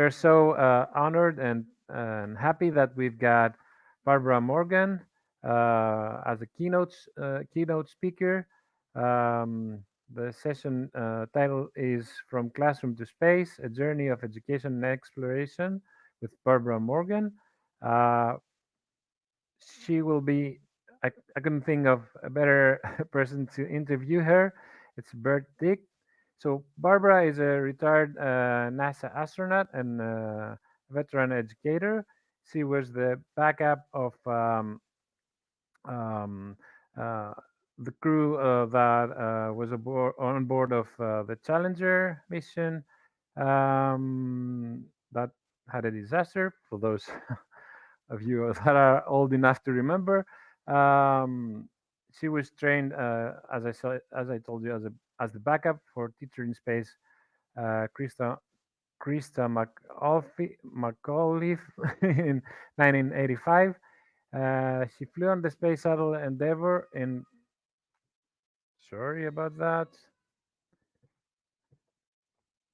we're so honored and happy that we've got Barbara Morgan as a keynote speaker. Um, the session title is From Classroom to Space, A Journey of Education and Exploration with Barbara Morgan. Uh, she will be, I couldn't think of a better person to interview her. It's Bert Dick. So Barbara is a retired NASA astronaut and veteran educator. She was the backup of um, uh, the crew that was on board of the Challenger mission that had a disaster. For those of you that are old enough to remember, um, she was trained, as I told you, as the backup for teacher in space, Krista McAuliffe in 1985. She flew on the space shuttle Endeavour in. Sorry about that.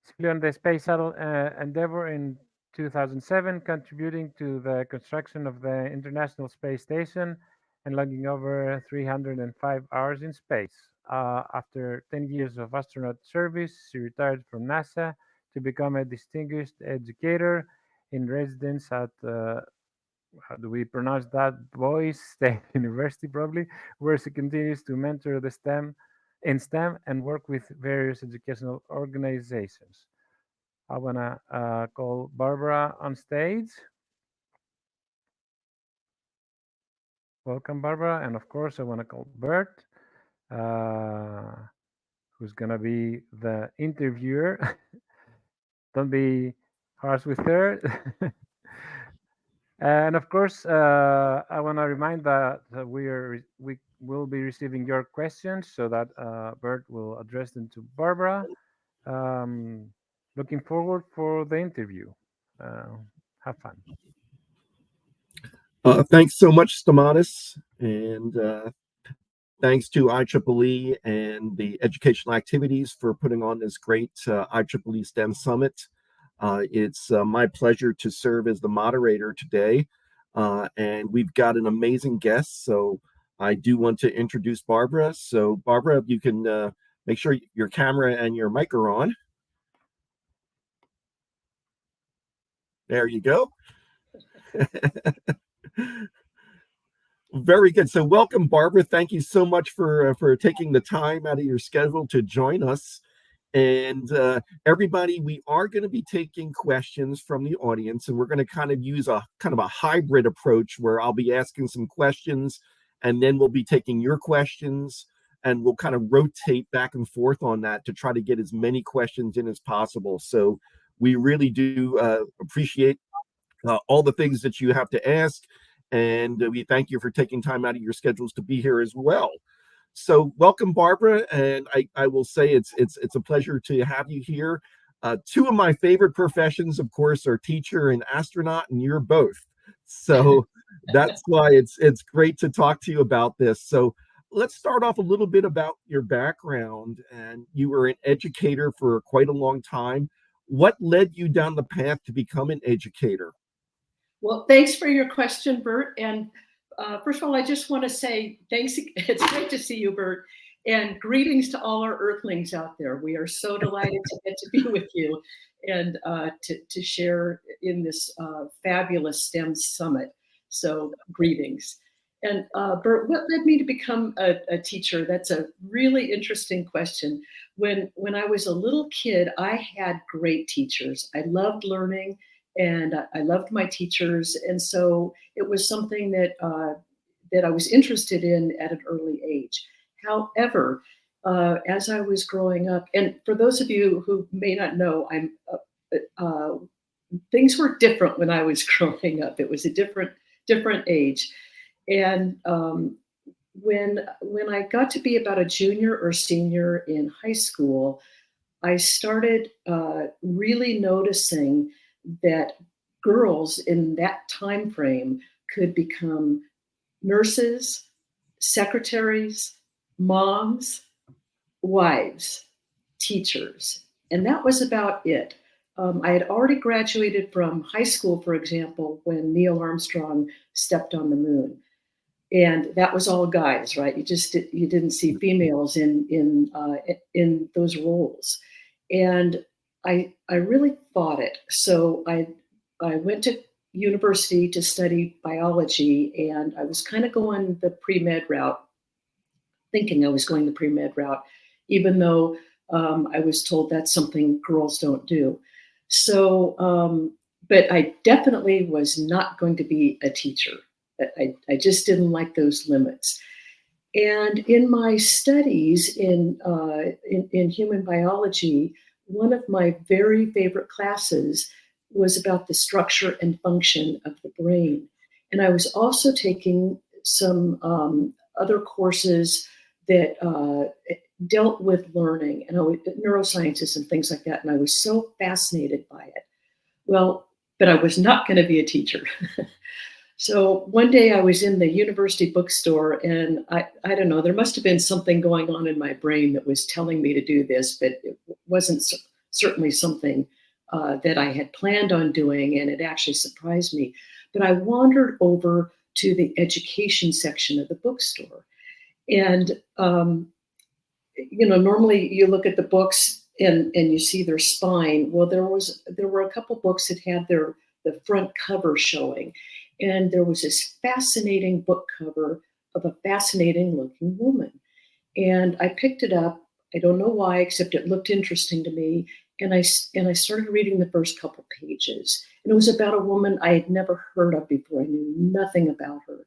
She flew on the space shuttle Endeavour in 2007, contributing to the construction of the International Space Station and logging over 305 hours in space. After 10 years of astronaut service, she retired from NASA to become a distinguished educator in residence at how do we pronounce that? Boys State University, probably, where she continues to mentor the STEM and work with various educational organizations. I wanna call Barbara on stage. Welcome, Barbara, and of course, I wanna call Bert, uh, who's gonna be the interviewer. Don't be harsh with her. And of course, I want to remind that we will be receiving your questions so that Bert will address them to Barbara. Um, Looking forward for the interview. Uh, have fun. Thanks so much, Stamatis, and thanks to IEEE and the Educational Activities for putting on this great IEEE STEM Summit. It's my pleasure to serve as the moderator today, and we've got an amazing guest. So I do want to introduce Barbara. So Barbara, if you can make sure your camera and your mic are on. There you go. Very good. So welcome, Barbara. Thank you so much for taking the time out of your schedule to join us. And everybody, we are going to be taking questions from the audience, and we're going to kind of use a hybrid approach where I'll be asking some questions, and then we'll be taking your questions, and we'll kind of rotate back and forth on that to try to get as many questions in as possible. So we really do appreciate all the things that you have to ask, and we thank you for taking time out of your schedules to be here as well. So welcome, Barbara, and I will say it's a pleasure to have you here. Two of my favorite professions, of course, are teacher and astronaut, and you're both. So that's why it's great to talk to you about this. So let's start off a little bit about your background. And you were an educator for quite a long time. What led you down the path to become an educator? Well, thanks for your question, Bert. And first of all, I just want to say thanks. It's great to see you, Bert. And greetings to all our Earthlings out there. We are so delighted to get to be with you and to share in this fabulous STEM Summit. So greetings. And Bert, what led me to become a teacher? That's a really interesting question. When I was a little kid, I had great teachers. I loved learning, and I loved my teachers, and so it was something that that I was interested in at an early age. However, as I was growing up, and for those of you who may not know, things were different when I was growing up. It was a different age, and when I got to be about a junior or senior in high school, I started really noticing that girls in that time frame could become nurses, secretaries, moms, wives, teachers, and that was about it. I had already graduated from high school, for example, when Neil Armstrong stepped on the moon, and that was all guys, right? You didn't see females in those roles, and I really fought it. So I went to university to study biology, and I was kind of going the pre-med route, thinking I was going the pre-med route, even though I was told that's something girls don't do. So, but I definitely was not going to be a teacher. I just didn't like those limits. And in my studies in human biology, one of my very favorite classes was about the structure and function of the brain. And I was also taking some other courses that dealt with learning and neurosciences and things like that. And I was so fascinated by it. Well, but I was not going to be a teacher. So one day I was in the university bookstore, and I don't know, there must have been something going on in my brain that was telling me to do this, but it wasn't certainly something that I had planned on doing, and it actually surprised me. But I wandered over to the education section of the bookstore. And, normally you look at the books and you see their spine. Well, there were a couple books that had the front cover showing. And there was this fascinating book cover of a fascinating looking woman. And I picked it up. I don't know why, except it looked interesting to me. And I started reading the first couple pages. And it was about a woman I had never heard of before. I knew nothing about her.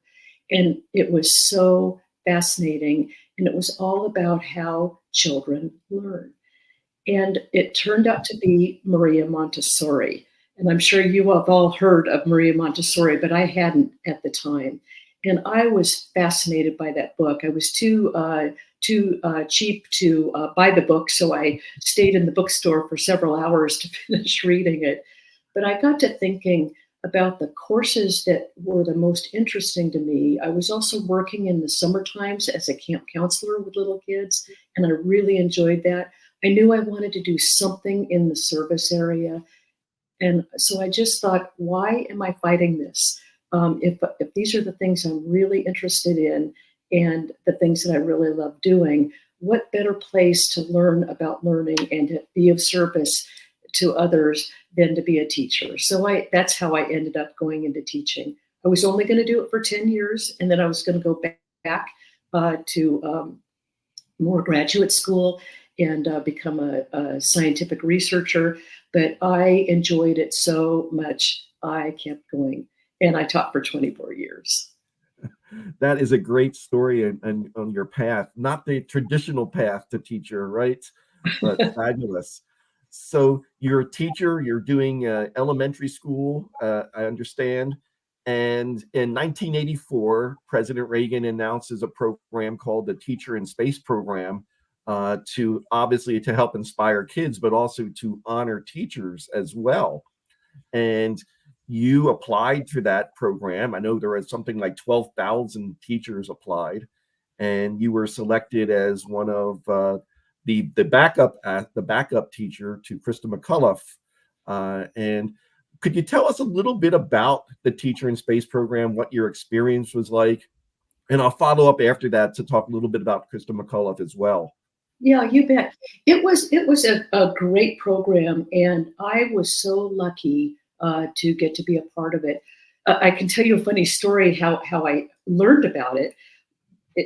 And it was so fascinating. And it was all about how children learn. And it turned out to be Maria Montessori. And I'm sure you have all heard of Maria Montessori, but I hadn't at the time. And I was fascinated by that book. I was too cheap to buy the book, so I stayed in the bookstore for several hours to finish reading it. But I got to thinking about the courses that were the most interesting to me. I was also working in the summer times as a camp counselor with little kids, and I really enjoyed that. I knew I wanted to do something in the service area. And so I just thought, why am I fighting this? If these are the things I'm really interested in and the things that I really love doing, what better place to learn about learning and to be of service to others than to be a teacher? So that's how I ended up going into teaching. I was only going to do it for 10 years, and then I was going to go back to more graduate school and become a scientific researcher. But I enjoyed it so much, I kept going. And I taught for 24 years. That is a great story and on your path, not the traditional path to teacher, right? But fabulous. So you're a teacher, you're doing elementary school, I understand. And in 1984, President Reagan announces a program called the Teacher in Space Program, to help inspire kids, but also to honor teachers as well. And you applied for that program. I know there was something like 12,000 teachers applied, and you were selected as one of the backup teacher to Krista McCullough. And could you tell us a little bit about the Teacher in Space program, what your experience was like? And I'll follow up after that to talk a little bit about Krista McCullough as well. Yeah, you bet. It was a great program, and I was so lucky to get to be a part of it. I can tell you a funny story how I learned about it.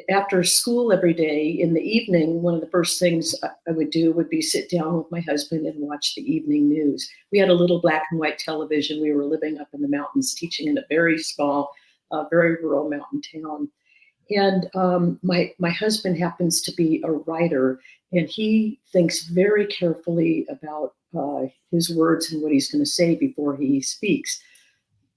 After school every day in the evening, one of the first things I would do would be sit down with my husband and watch the evening news. We had a little black and white television. We were living up in the mountains, teaching in a very small, very rural mountain town. And my husband happens to be a writer, and he thinks very carefully about his words and what he's going to say before he speaks.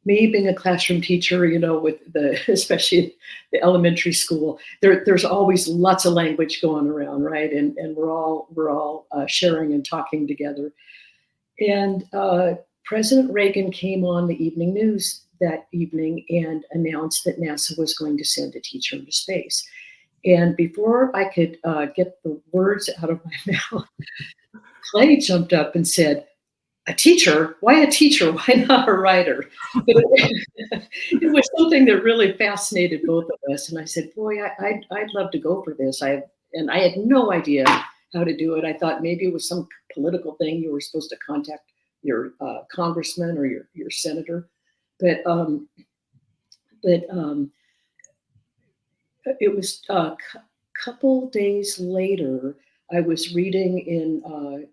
Me being a classroom teacher, with especially the elementary school, there's always lots of language going around, right? And we're all sharing and talking together. And President Reagan came on the evening news that evening and announced that NASA was going to send a teacher into space. And before I could get the words out of my mouth, Clay jumped up and said, a teacher? Why a teacher? Why not a writer? But it was something that really fascinated both of us. And I said, boy, I'd love to go for this. And I had no idea how to do it. I thought maybe it was some political thing. You were supposed to contact your congressman or your senator. But it was a couple days later, I was reading in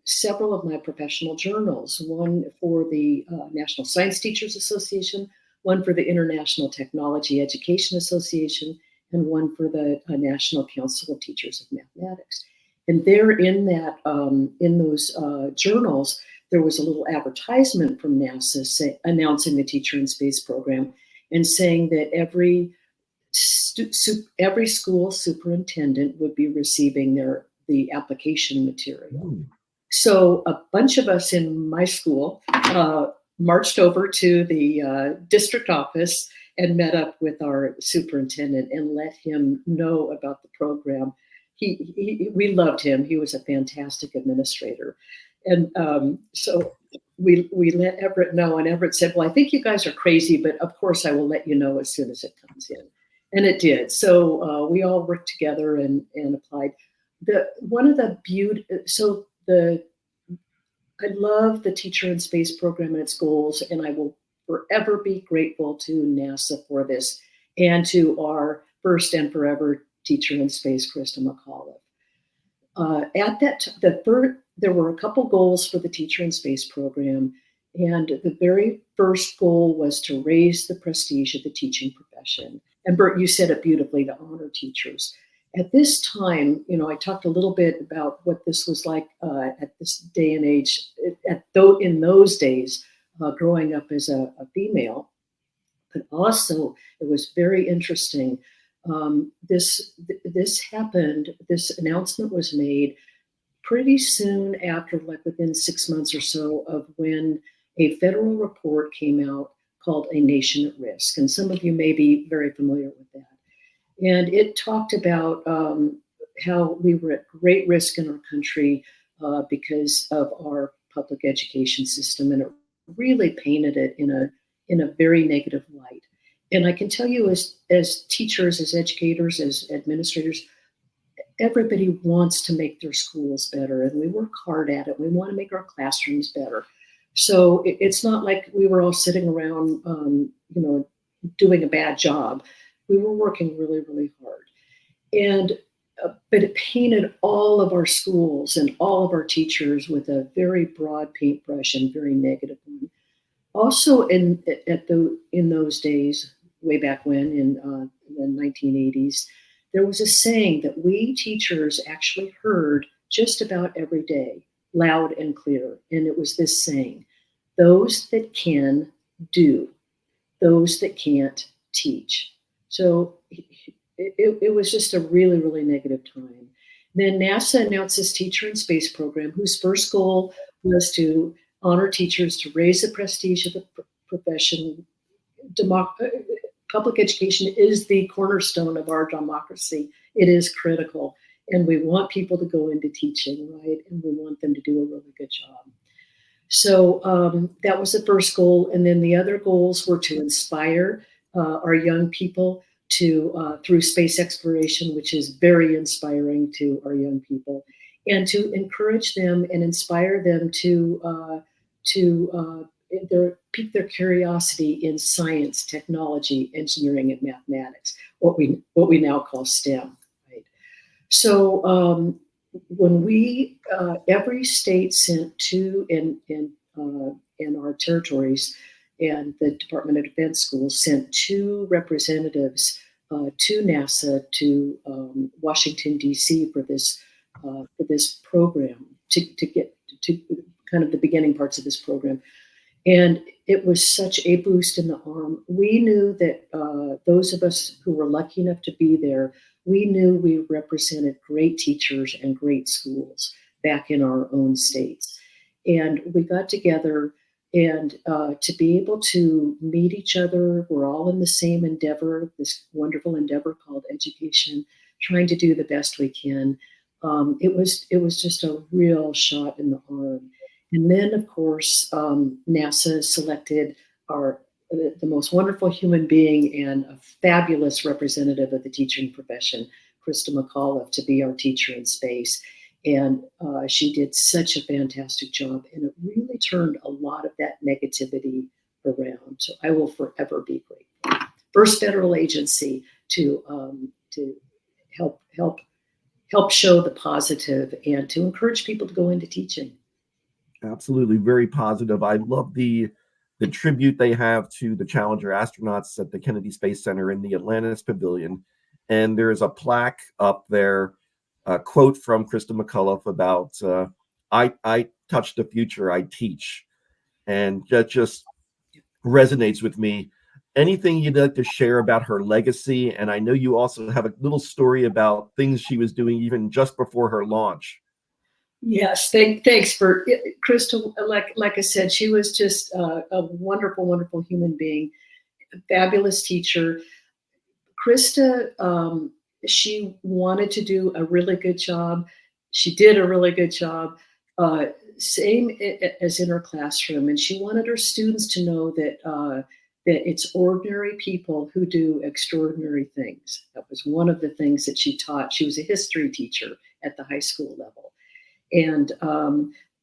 several of my professional journals, one for the National Science Teachers Association, one for the International Technology Education Association, and one for the National Council of Teachers of Mathematics. And there in those journals, there was a little advertisement from NASA announcing the Teacher in Space program and saying that every school superintendent would be receiving the application material. So a bunch of us in my school marched over to the district office and met up with our superintendent and let him know about the program. We loved him. He was a fantastic administrator. And so we let Everett know, and Everett said, well, I think you guys are crazy, but of course I will let you know as soon as it comes in. And it did. So we all worked together and applied. I love the Teacher in Space program and its goals, and I will forever be grateful to NASA for this, and to our first and forever Teacher in Space, Krista McAuliffe. There were a couple goals for the Teacher in Space program, and the very first goal was to raise the prestige of the teaching profession. And Bert, you said it beautifully, to honor teachers. At this time, I talked a little bit about what this was like at this day and age, in those days, growing up as a female. But also, it was very interesting. This happened, this announcement was made pretty soon after, like within 6 months or so, of when a federal report came out called A Nation at Risk. And some of you may be very familiar with that. And it talked about how we were at great risk in our country because of our public education system. And it really painted it in a very negative light. And I can tell you, as teachers, as educators, as administrators, everybody wants to make their schools better, and we work hard at it. We want to make our classrooms better. So it's not like we were all sitting around, doing a bad job. We were working really, really hard. And but it painted all of our schools and all of our teachers with a very broad paintbrush and very negative one. Also, in those days, way back when, in the 1980s, there was a saying that we teachers actually heard just about every day, loud and clear. And it was this saying: those that can, do. Those that can't, teach. So it was just a really, really negative time. Then NASA announced this Teacher in Space program, whose first goal was to honor teachers, to raise the prestige of the profession. Public education is the cornerstone of our democracy. It is critical. And we want people to go into teaching, right? And we want them to do a really good job. So that was the first goal. And then the other goals were to inspire our young people through space exploration, which is very inspiring to our young people, and to encourage them and inspire them to pique their curiosity in science, technology, engineering, and mathematics, what we now call STEM. Right? So when every state sent two in our territories, and the Department of Defense schools sent two representatives to NASA, to Washington, D.C. for this program, to get to kind of the beginning parts of this program. And it was such a boost in the arm. We knew that those of us who were lucky enough to be there, we knew we represented great teachers and great schools back in our own states. And we got together, and to be able to meet each other, we're all in the same endeavor, this wonderful endeavor called education, trying to do the best we can. It was just a real shot in the arm. And then, of course, NASA selected the most wonderful human being and a fabulous representative of the teaching profession, Krista McAuliffe, to be our teacher in space. And she did such a fantastic job, and it really turned a lot of that negativity around. So I will forever be grateful. First federal agency to help show the positive and to encourage people to go into teaching. Absolutely, very positive. I love the tribute they have to the Challenger astronauts at the Kennedy Space Center in the Atlantis Pavilion, and there's a plaque up there, a quote from Krista McAuliffe about I touch the future, I teach, and that just resonates with me. Anything you'd like to share about her legacy? And I know you also have a little story about things she was doing even just before her launch. Yes, thanks for Krista. Like I said, she was just a wonderful, wonderful human being, a fabulous teacher. Krista, she wanted to do a really good job. She did a really good job, same as in her classroom. And she wanted her students to know that that it's ordinary people who do extraordinary things. That was one of the things that she taught. She was a history teacher at the high school level. And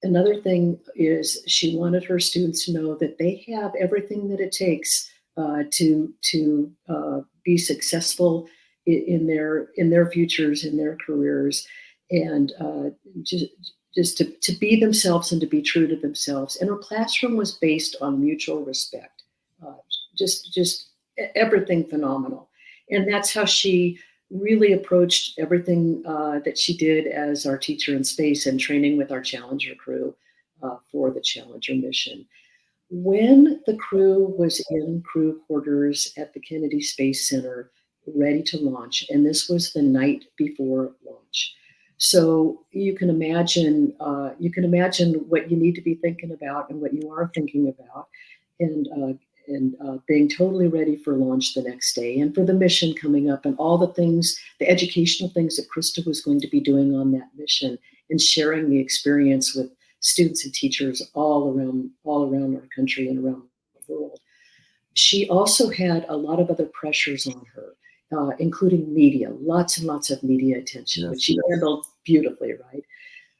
another thing is she wanted her students to know that they have everything that it takes to be successful in their futures, in their careers, and just to be themselves and to be true to themselves. And her classroom was based on mutual respect, just everything phenomenal. And that's how she really approached everything that she did as our teacher in space and training with our Challenger crew for the Challenger mission. When the crew was in crew quarters at the Kennedy Space Center, ready to launch, and this was the night before launch. So you can imagine what you need to be thinking about and what you are thinking about, and being totally ready for launch the next day and for the mission coming up and all the things, the educational things that Krista was going to be doing on that mission and sharing the experience with students and teachers all around our country and around the world. She also had a lot of other pressures on her, including media, lots and lots of media attention, which she handled beautifully, right?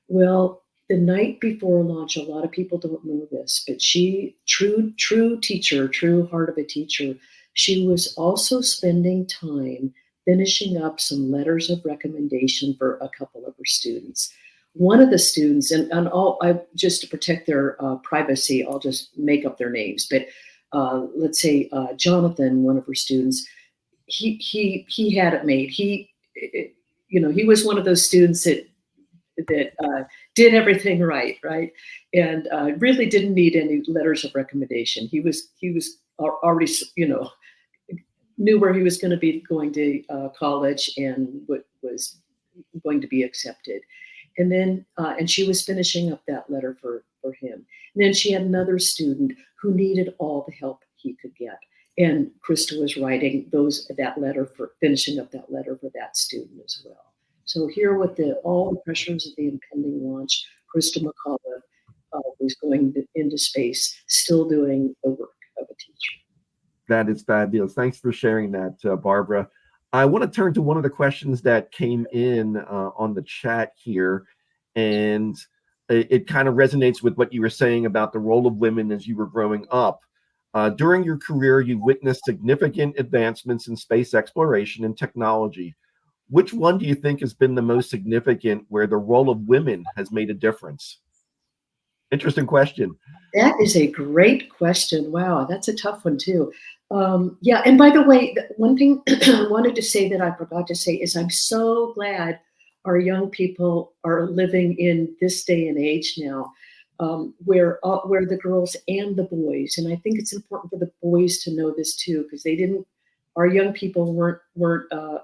Well, the night before launch, a lot of people don't know this, but she, true teacher, true heart of a teacher, she was also spending time finishing up some letters of recommendation for a couple of her students. One of the students, and just to protect their privacy, I'll just make up their names, but let's say Jonathan, one of her students, he had it made. He was one of those students that did everything right, and really didn't need any letters of recommendation. He was already, knew where he was going to be going to college and what was going to be accepted. And then, and she was finishing up that letter for him. And then she had another student who needed all the help he could get. And Krista was writing finishing up that letter for that student as well. So here with all the pressures of the impending launch, Krista McAuliffe was going into space, still doing the work of a teacher. That is fabulous. Thanks for sharing that, Barbara. I want to turn to one of the questions that came in on the chat here, and it kind of resonates with what you were saying about the role of women as you were growing up. During your career, you've witnessed significant advancements in space exploration and technology. Which one do you think has been the most significant where the role of women has made a difference? Interesting question. That is a great question. Wow, that's a tough one too. Yeah, and by the way, one thing I wanted to say that I forgot to say is I'm so glad our young people are living in this day and age now, where the girls and the boys, and I think it's important for the boys to know this too, because our young people weren't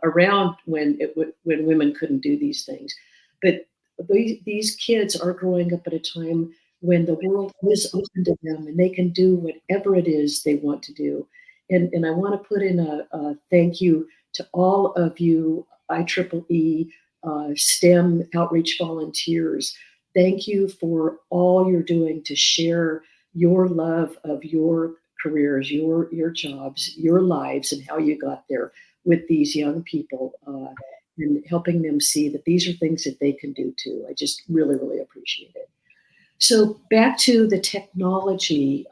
around when women couldn't do these things, but these kids are growing up at a time when the world is open to them and they can do whatever it is they want to do. And I want to put in a thank you to all of you IEEE STEM outreach volunteers. thank you for all you're doing to share your love of your careers, your jobs, your lives, and how you got there with these young people, and helping them see that these are things that they can do too. I just really, really appreciate it. So back to the technology.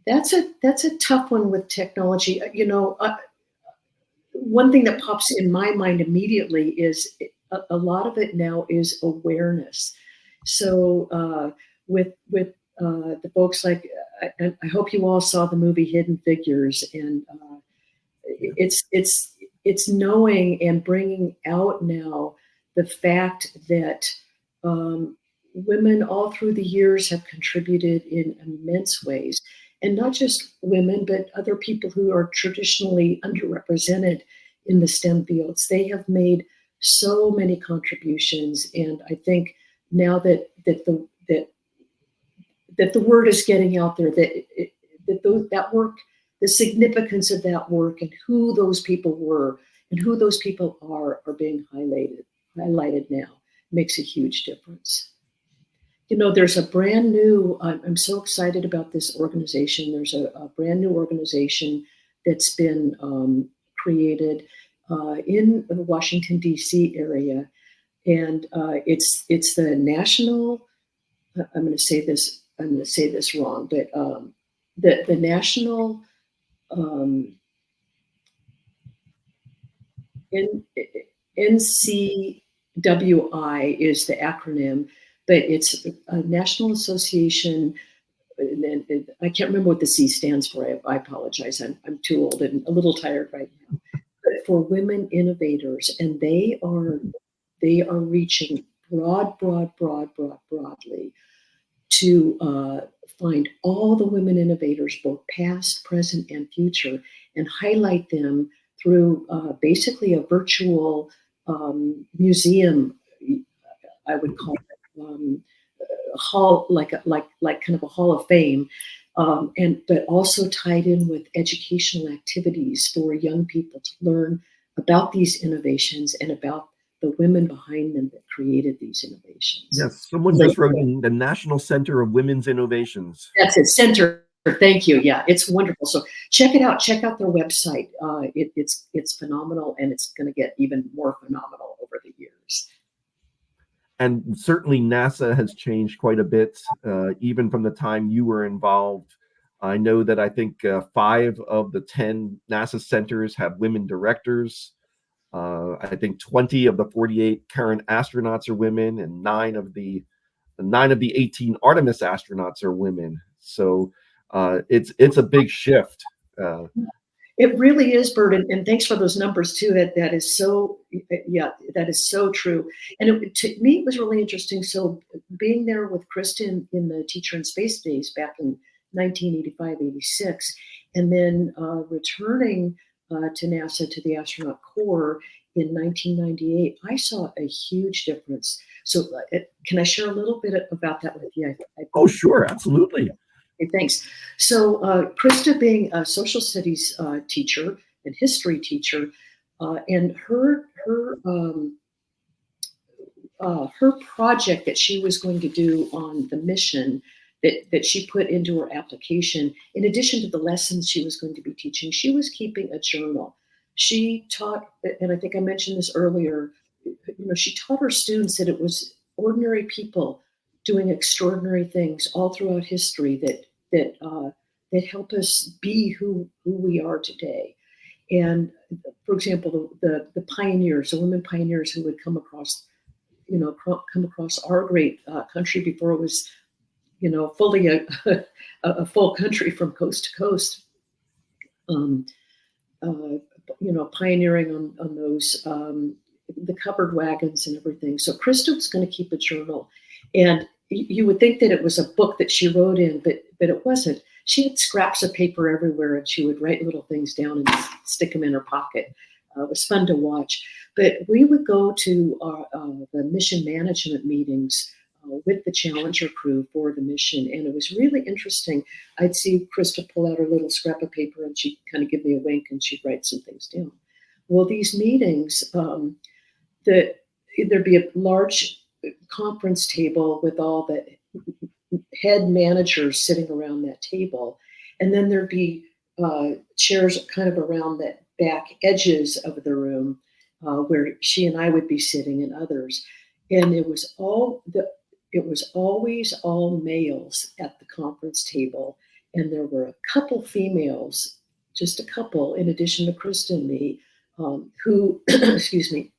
That's a tough one with technology. One thing that pops in my mind immediately is a lot of it now is awareness. So with the folks like, I hope you all saw the movie Hidden Figures, and it's knowing and bringing out now the fact that women all through the years have contributed in immense ways, and not just women, but other people who are traditionally underrepresented in the STEM fields. They have made so many contributions, and I think now that the word is getting out there, that work, the significance of that work, and who those people were and who those people are being highlighted now, makes a huge difference. There's a brand new, I'm so excited about this organization. There's a brand new organization that's been created in the Washington, D.C. area. And it's the National, I'm going to say this wrong, but the National NCWI is the acronym, but it's a National Association, and I can't remember what the C stands for. I apologize. I'm too old and a little tired right now. But for women innovators, and they are reaching broadly to find all the women innovators, both past, present, and future, and highlight them through basically a virtual museum. I would call it a hall, like kind of a hall of fame, but also tied in with educational activities for young people to learn about these innovations and about the women behind them that created these innovations. Yes, someone just wrote in the National Center of Women's Innovations. That's it, Center. Thank you. Yeah, it's wonderful. So check it out. Check out their website. It's phenomenal, and it's going to get even more phenomenal over the years. And certainly NASA has changed quite a bit, even from the time you were involved. I know that I think 5 of the 10 NASA centers have women directors. I think 20 of the 48 current astronauts are women, and 9 of the 18 Artemis astronauts are women. So it's a big shift. It really is, Bert, and thanks for those numbers too. That is so, yeah, that is so true. And to me, it was really interesting. So being there with Kristen in the Teacher in Space days back in 1985, 86, and then returning to NASA, to the astronaut corps in 1998, I saw a huge difference. So can I share a little bit about that with you? Oh, sure, absolutely. Okay, thanks. So Krista, being a social studies teacher and history teacher, and her project that she was going to do on the mission that she put into her application, in addition to the lessons she was going to be teaching, she was keeping a journal. She taught, and I think I mentioned this earlier, she taught her students that it was ordinary people doing extraordinary things all throughout history that help us be who we are today. And for example, the pioneers, the women pioneers who would come across our great country before it was, fully a full country from coast to coast. Pioneering on those the covered wagons and everything. So Krista was going to keep a journal, and you would think that it was a book that she wrote in, but it wasn't. She had scraps of paper everywhere, and she would write little things down and stick them in her pocket. It was fun to watch. But we would go to the mission management meetings with the Challenger crew for the mission, and it was really interesting. I'd see Krista pull out her little scrap of paper, and she'd kind of give me a wink, and she'd write some things down. Well, these meetings, there'd be a large conference table with all the head managers sitting around that table. And then there'd be chairs kind of around the back edges of the room where she and I would be sitting and others. And it was always all males at the conference table. And there were a couple females, just a couple, in addition to Krista and me, who, excuse me,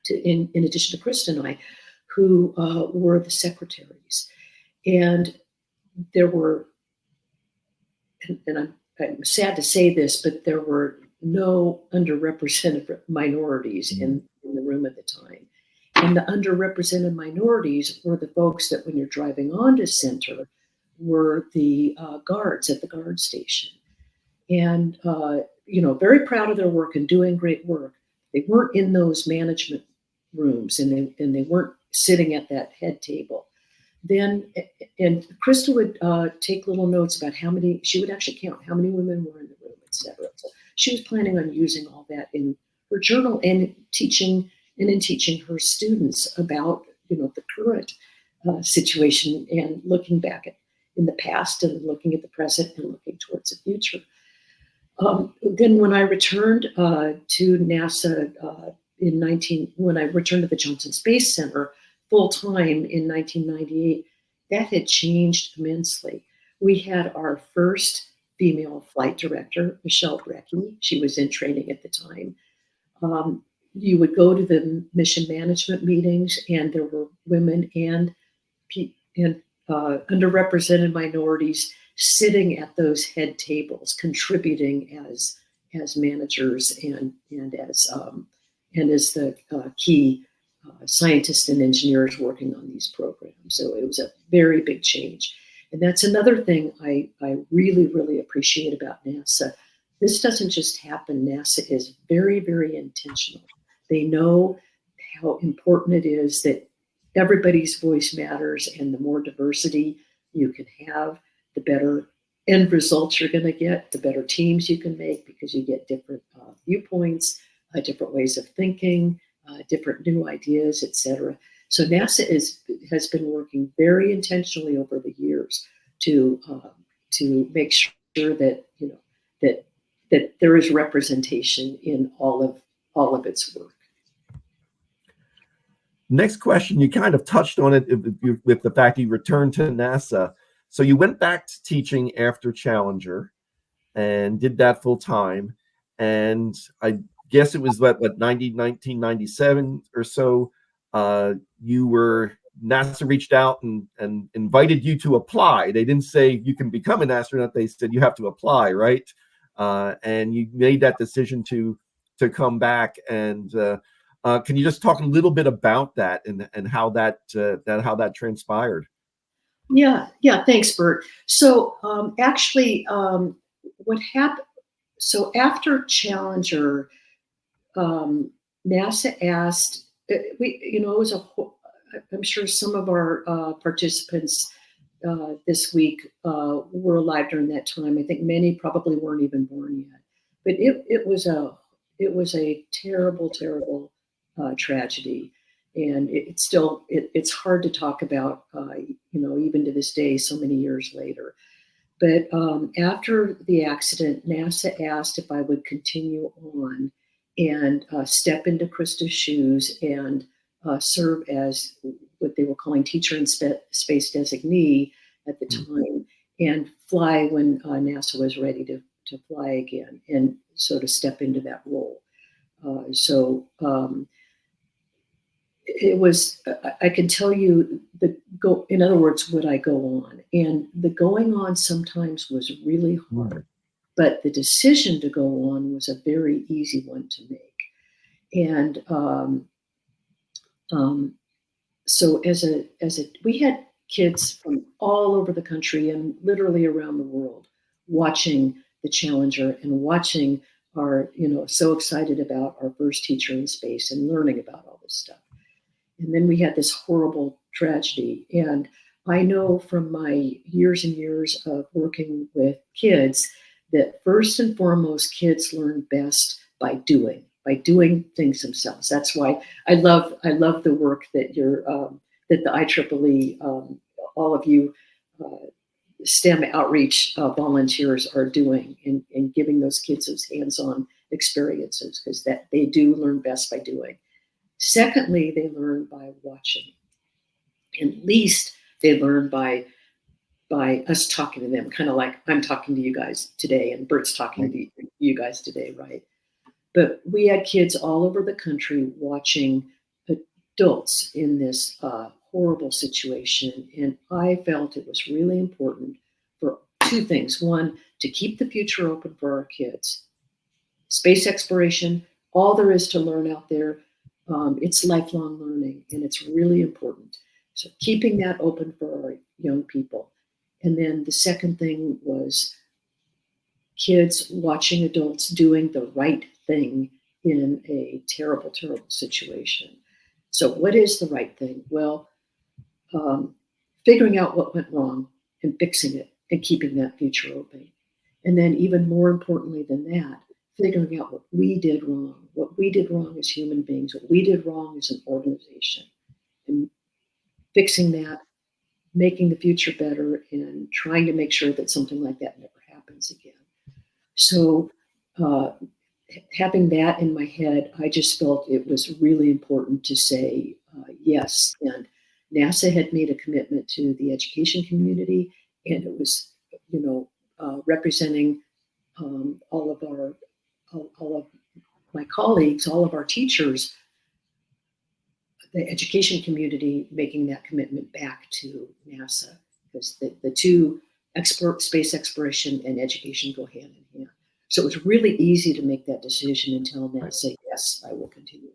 in addition to Krista and I, who were the secretaries. And there were, and I'm sad to say this, but there were no underrepresented minorities in the room at the time. And the underrepresented minorities were the folks that when you're driving onto center were the guards at the guard station. And, very proud of their work and doing great work. They weren't in those management rooms and they weren't sitting at that head table. Then, and Krista would take little notes about she would actually count how many women were in the room, etc. So she was planning on using all that in her journal and in teaching her students about, the current situation and looking back in the past and looking at the present and looking towards the future. Then when I returned to NASA when I returned to the Johnson Space Center full time in 1998, that had changed immensely. We had our first female flight director, Michelle Brecky. She was in training at the time. You would go to the mission management meetings, and there were women and underrepresented minorities sitting at those head tables, contributing as managers and as the key scientists and engineers working on these programs. So it was a very big change. And that's another thing I really, really appreciate about NASA. This doesn't just happen. NASA is very, very intentional. They know how important it is that everybody's voice matters, and the more diversity you can have, the better end results you're going to get, the better teams you can make, because you get different viewpoints, different ways of thinking, different new ideas, etc. So NASA has been working very intentionally over the years to make sure that that there is representation in all of its work. Next question, you kind of touched on it with the fact you returned to NASA. So you went back to teaching after Challenger and did that full time. And I guess it was what 1997 or so, NASA reached out and invited you to apply. They didn't say you can become an astronaut. They said you have to apply, right? And you made that decision to come back. And can you just talk a little bit about that and how that transpired? Yeah. Thanks, Bert. So what happened? So after Challenger, NASA asked. It was I'm sure some of our participants this week were alive during that time. I think many probably weren't even born yet. But it was a terrible, terrible tragedy, and it's hard to talk about. Even to this day, so many years later. But after the accident, NASA asked if I would continue on and step into Krista's shoes and serve as what they were calling teacher in space designee at the time, and fly when NASA was ready to fly again, and sort of step into that role. It was, I can tell you, in other words, would I go on? And the going on sometimes was really hard, but the decision to go on was a very easy one to make. And so we had kids from all over the country and literally around the world watching the Challenger and watching so excited about our first teacher in space and learning about all this stuff. And then we had this horrible tragedy. And I know from my years and years of working with kids that first and foremost, kids learn best by doing. by doing things themselves. That's why I love the work that that the IEEE, all of you STEM outreach volunteers are doing in giving those kids those hands-on experiences, because that they do learn best by doing. Secondly, they learn by watching. At least they learn by us talking to them, kind of like I'm talking to you guys today and Bert's talking to you guys today, right? But we had kids all over the country watching adults in this horrible situation. And I felt it was really important for two things. One, to keep the future open for our kids. Space exploration, all there is to learn out there, it's lifelong learning, and it's really important. So keeping that open for our young people. And then the second thing was kids watching adults doing the right thing in a terrible, terrible situation. So what is the right thing? Well, figuring out what went wrong and fixing it and keeping that future open. And then even more importantly than that, figuring out what we did wrong as human beings, what we did wrong as an organization, and fixing that, making the future better, and trying to make sure that something like that never happens again. So having that in my head, I just felt it was really important to say yes. And NASA had made a commitment to the education community, and it was, representing all of my colleagues, all of our teachers, the education community making that commitment back to NASA, because the two, space exploration and education, go hand in hand. So it was really easy to make that decision and tell NASA, yes, I will continue on.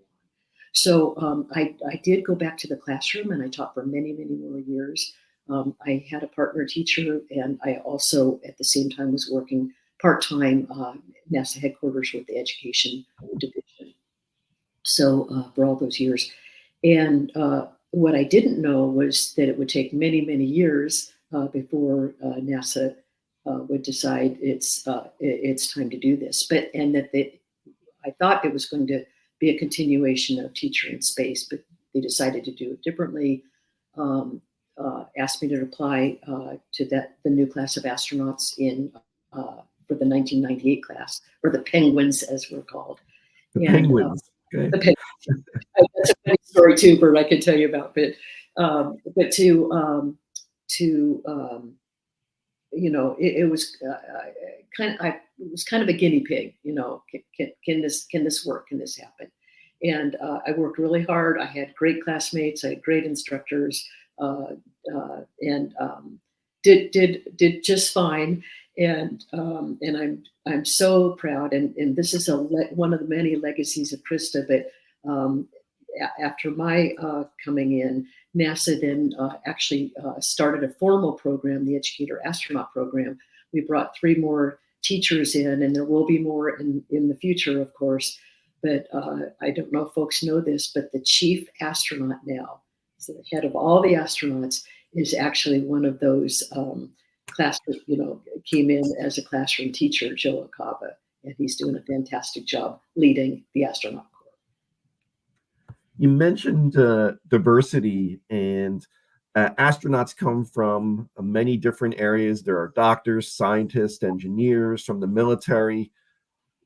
So I did go back to the classroom, and I taught for many, many more years. I had a partner teacher, and I also at the same time was working part-time NASA headquarters with the education division. So for all those years. And what I didn't know was that it would take many, many years before NASA would decide it's time to do this. And that I thought it was going to be a continuation of Teacher in Space, but they decided to do it differently. Asked me to apply to the new class of astronauts for the 1998 class, or the Penguins as we're called. The Penguins. Okay. The Penguins. That's a funny story too, Bert, I could tell you about. But it was kind of a guinea pig. Can this work? Can this happen? And I worked really hard. I had great classmates. I had great instructors, and did just fine. And I'm so proud. And this is one of the many legacies of Krista. But after my coming in, NASA then actually started a formal program, the Educator Astronaut Program. We brought 3 more teachers in, and there will be more in the future, of course. But I don't know if folks know this, but the chief astronaut now, so the head of all the astronauts, is actually one of those came in as a classroom teacher, Joe Acaba, and he's doing a fantastic job leading the astronaut corps. You mentioned diversity, and astronauts come from many different areas. There are doctors, scientists, engineers from the military.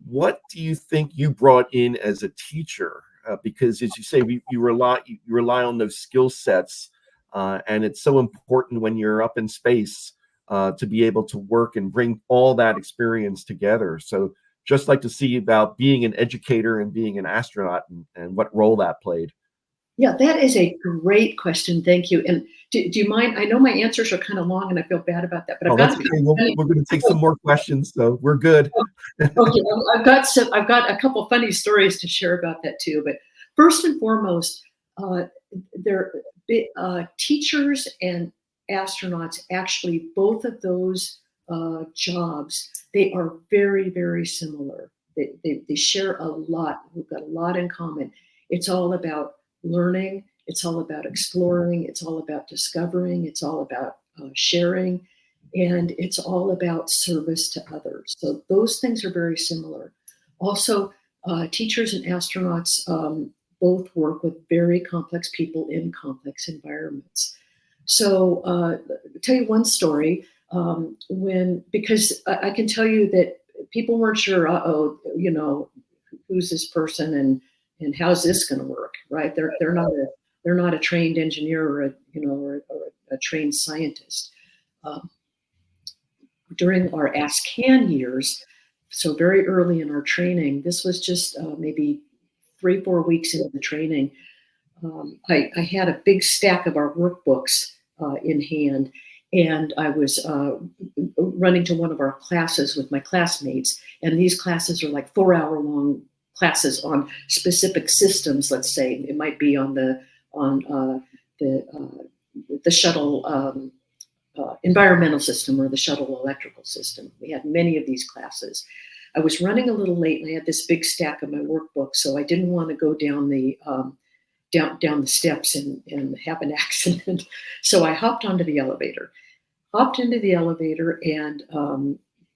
What do you think you brought in as a teacher? Because as you say, you rely on those skill sets, and it's so important when you're up in space to be able to work and bring all that experience together. So just like to see about being an educator and being an astronaut, and what role that played. Yeah, that is a great question. Thank you. And do you mind? I know my answers are kind of long, and I feel bad about that. But that's okay. We're going to take some more questions, so we're good. Okay, I've got a couple funny stories to share about that too. But first and foremost, teachers and astronauts, actually, both of those jobs, they are very, very similar. They share a lot. We've got a lot in common. It's all about learning. It's all about exploring. It's all about discovering. It's all about sharing. And it's all about service to others. So those things are very similar. Also, teachers and astronauts both work with very complex people in complex environments. So I'll tell you one story. Because I can tell you that people weren't sure, who's this person and how's this going to work, right? They're not a trained engineer or a trained scientist. During our Ask Can years, so very early in our training, this was just maybe 3-4 weeks into the training, I had a big stack of our workbooks in hand, and I was running to one of our classes with my classmates, and these classes are like 4-hour-long classes on specific systems. Let's say it might be on the shuttle environmental system or the shuttle electrical system. We had many of these classes. I was running a little late, and I had this big stack of my workbook, so I didn't want to go down the steps and have an accident. So I hopped into the elevator, and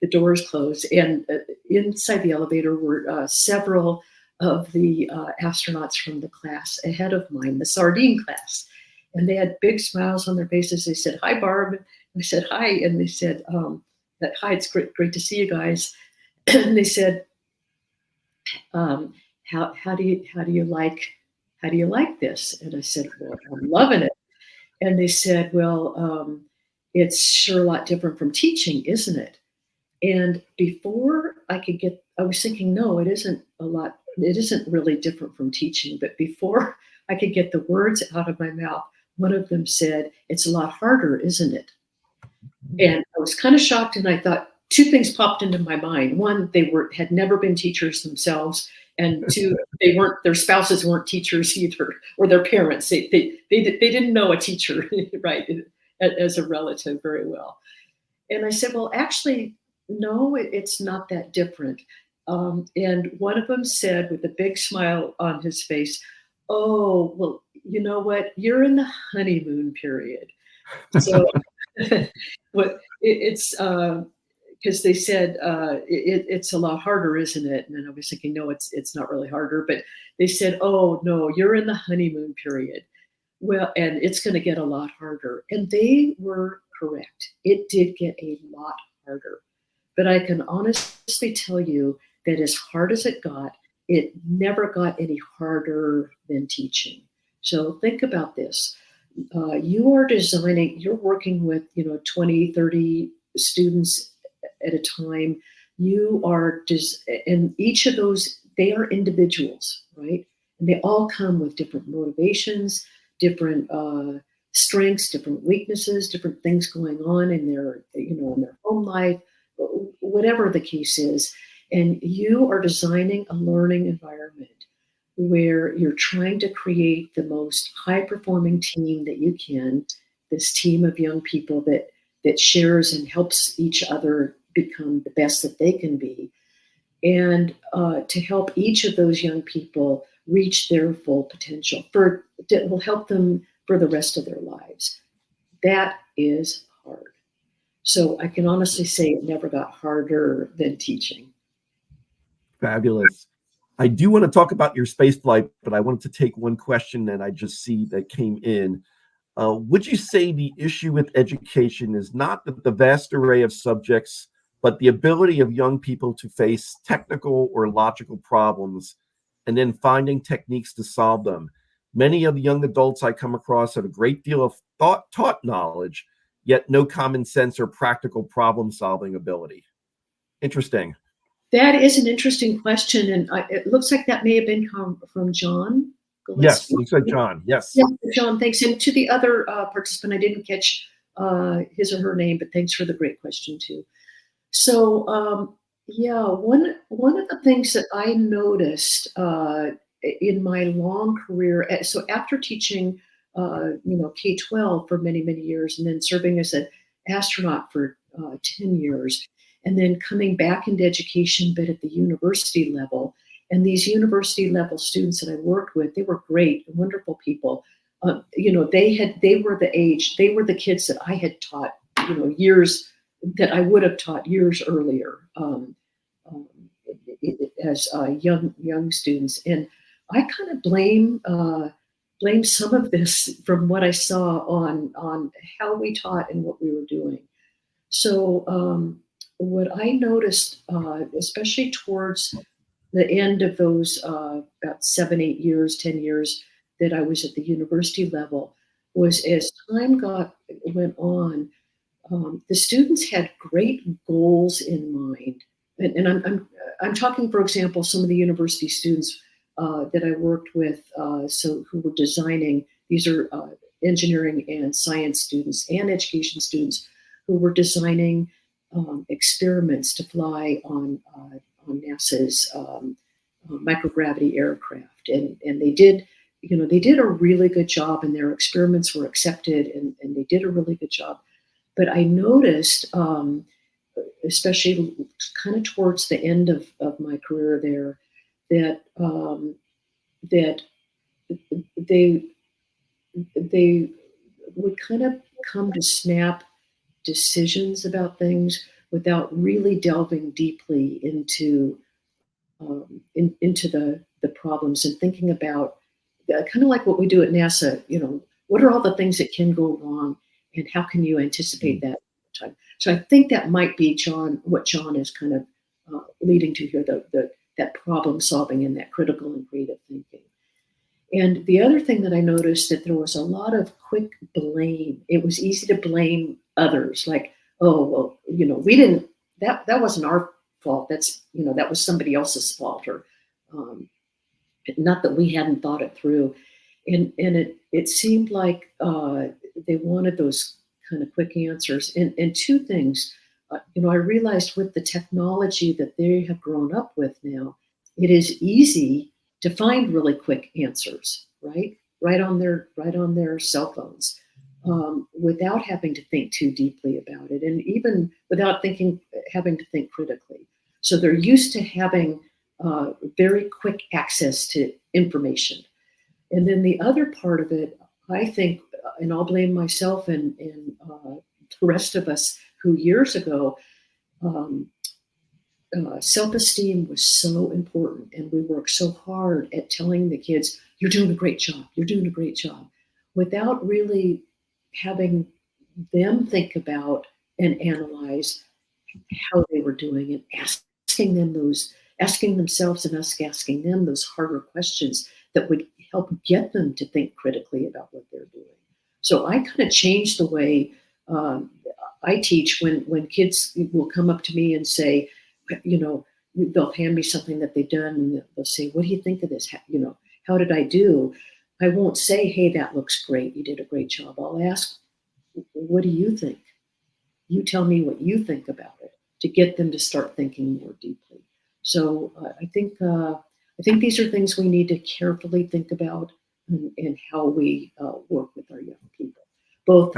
the doors closed. And inside the elevator were several of the astronauts from the class ahead of mine, the sardine class. And they had big smiles on their faces. They said, "Hi, Barb." I said, "Hi." And they said, "Hi, it's great to see you guys." And they said, "How do you like this?" And I said, "Well, I'm loving it." And they said, "Well, it's sure a lot different from teaching, isn't it?" And before I was thinking, no, it isn't really different from teaching. But before I could get the words out of my mouth, one of them said, "It's a lot harder, isn't it?" And I was kind of shocked, and I thought two things popped into my mind. One, they had never been teachers themselves. And two, their spouses weren't teachers either, or their parents. They didn't know a teacher, right, as a relative very well. And I said, "Well, actually, no, it's not that different." And one of them said with a big smile on his face, "Oh, well, you know what? You're in the honeymoon period." So it's because they said it's a lot harder, isn't it? And then I was thinking, no, it's not really harder. But they said, "Oh no, you're in the honeymoon period. Well, and it's going to get a lot harder." And they were correct. It did get a lot harder. But I can honestly tell you that as hard as it never got any harder than teaching. So think about this. You're working with 20, 30 students at a time. And each of those, they are individuals, right? And they all come with different motivations, different strengths, different weaknesses, different things going on in their home life, whatever the case is. And you are designing a learning environment where you're trying to create the most high-performing team that you can, this team of young people that shares and helps each other become the best that they can be, and to help each of those young people reach their full potential that will help them for the rest of their lives. That is hard. So I can honestly say it never got harder than teaching. Fabulous. I do want to talk about your space flight, but I wanted to take one question that I just see that came in. Would you say the issue with education is not the vast array of subjects, but the ability of young people to face technical or logical problems and then finding techniques to solve them? Many of the young adults I come across have a great deal of taught knowledge, yet no common sense or practical problem-solving ability. Interesting. That is an interesting question, and it looks like that may have been from John Gillespie. Yes, looks like John. Yes. Yeah, John, thanks. And to the other participant, I didn't catch his or her name, but thanks for the great question too. So, one of the things that I noticed in my long career, so after teaching, K-12 for many, many years, and then serving as an astronaut for 10 years, and then coming back into education, but at the university level. And these university level students that I worked with, they were great, wonderful people. They were the kids that I had taught, years that I would have taught years earlier as young students, and I kind of blame some of this from what I saw on how we taught and what we were doing. So what I noticed, especially towards the end of those about 7, 8 years, 10 years that I was at the university level, was as time went on, the students had great goals in mind, and I'm talking, for example, some of the university students that I worked with, so who were designing. These are engineering and science students and education students who were designing experiments to fly on NASA's microgravity aircraft, and they did. They did a really good job, and their experiments were accepted, and they did a really good job. But I noticed, especially kind of towards the end of my career there, that that they would kind of come to snap decisions about things without really delving deeply into the problems and thinking about kind of like what we do at NASA. What are all the things that can go wrong, and how can you anticipate that time? So I think that might be what John is kind of leading to here, that problem solving and that critical and creative thinking. And the other thing that I noticed, that there was a lot of quick blame. It was easy to blame others, like, oh, well, we didn't, that wasn't our fault. That was somebody else's fault, or not that we hadn't thought it through. And it seemed like they wanted those kind of quick answers. And two things, I realized with the technology that they have grown up with now, it is easy to find really quick answers, right on their cell phones, without having to think too deeply about it, and even without having to think critically. So they're used to having very quick access to information. And then the other part of it, I think, and I'll blame myself and the rest of us who years ago, self-esteem was so important, and we worked so hard at telling the kids, you're doing a great job, without really having them think about and analyze how they were doing, and asking themselves and us asking them those harder questions that would help get them to think critically about what they're doing. So I kind of changed the way I teach when kids will come up to me and say, they'll hand me something that they've done, and they'll say, what do you think of this? How did I do? I won't say, hey, that looks great, you did a great job. I'll ask, what do you think? You tell me what you think about it, to get them to start thinking more deeply. So I think these are things we need to carefully think about in how we work with our young people, both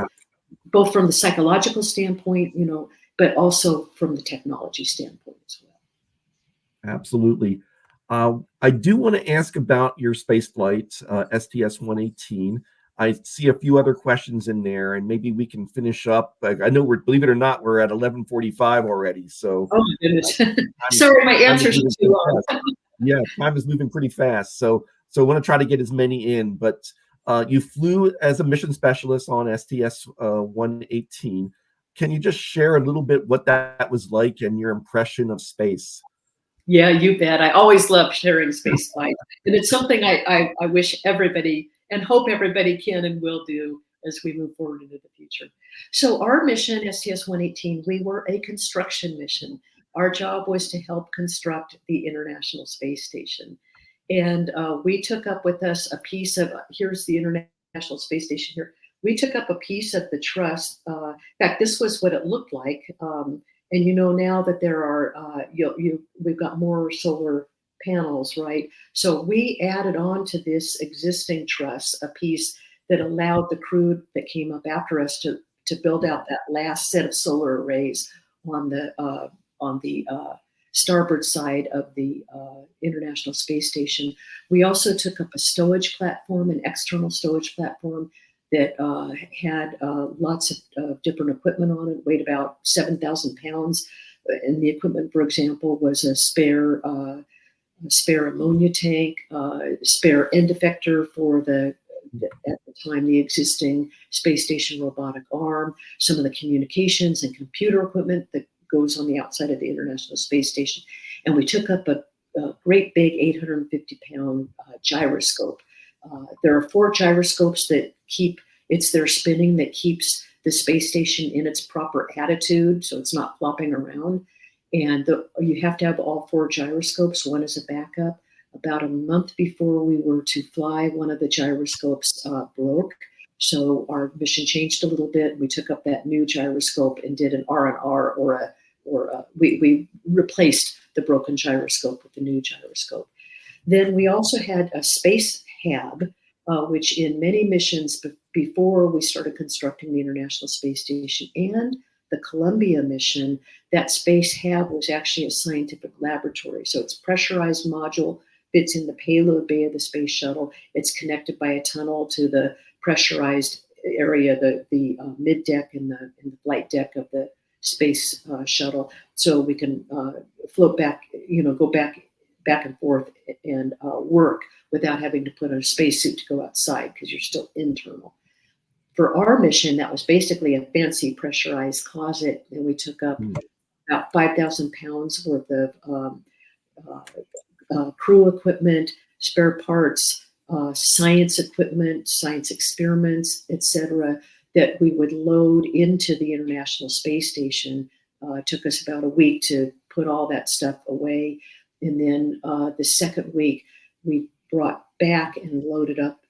from the psychological standpoint, but also from the technology standpoint as well. Absolutely. I do want to ask about your space flight, STS-118. I see a few other questions in there, and maybe we can finish up. I know believe it or not, we're at 11:45 already. So, oh my goodness, sorry, my answers are too long. Yeah, time is moving pretty fast. So I want to try to get as many in. But you flew as a mission specialist on STS-118. Can you just share a little bit what that was like and your impression of space? Yeah, you bet. I always love sharing space flight, and it's something I wish everybody and hope everybody can and will do as we move forward into the future. So our mission, STS-118, we were a construction mission. Our job was to help construct the International Space Station. And we took up with us a piece of, here's the International Space Station here. We took up a piece of the truss. In fact, this was what it looked like. And now that there are, we've got more solar panels, right? So we added on to this existing truss a piece that allowed the crew that came up after us to build out that last set of solar arrays on the starboard side of the International Space Station. We also took up a stowage platform, an external stowage platform that had lots of different equipment on it, weighed about 7,000 pounds. And the equipment, for example, was a spare a spare ammonia tank, spare end effector for at the time, the existing space station robotic arm, some of the communications and computer equipment that goes on the outside of the International Space Station. And we took up a great big 850-pound gyroscope. There are 4 gyroscopes that it's their spinning that keeps the space station in its proper attitude, so it's not flopping around. And you have to have all 4 gyroscopes. One is a backup. About a month before we were to fly, one of the gyroscopes broke. So our mission changed a little bit. We took up that new gyroscope and did an R&R, we replaced the broken gyroscope with the new gyroscope. Then we also had a space hab, which in many missions before we started constructing the International Space Station and the Columbia mission, that space hab was actually a scientific laboratory. So it's a pressurized module, fits in the payload bay of the space shuttle. It's connected by a tunnel to the pressurized area, the mid deck and the flight deck of the space shuttle, so we can float back, go back and forth and work without having to put on a spacesuit to go outside because you're still internal. For our mission, that was basically a fancy pressurized closet, and we took up about 5,000 pounds worth of crew equipment, spare parts, science equipment, science experiments, etc., that we would load into the International Space Station. It took us about a week to put all that stuff away. And then the second week, we brought back and loaded up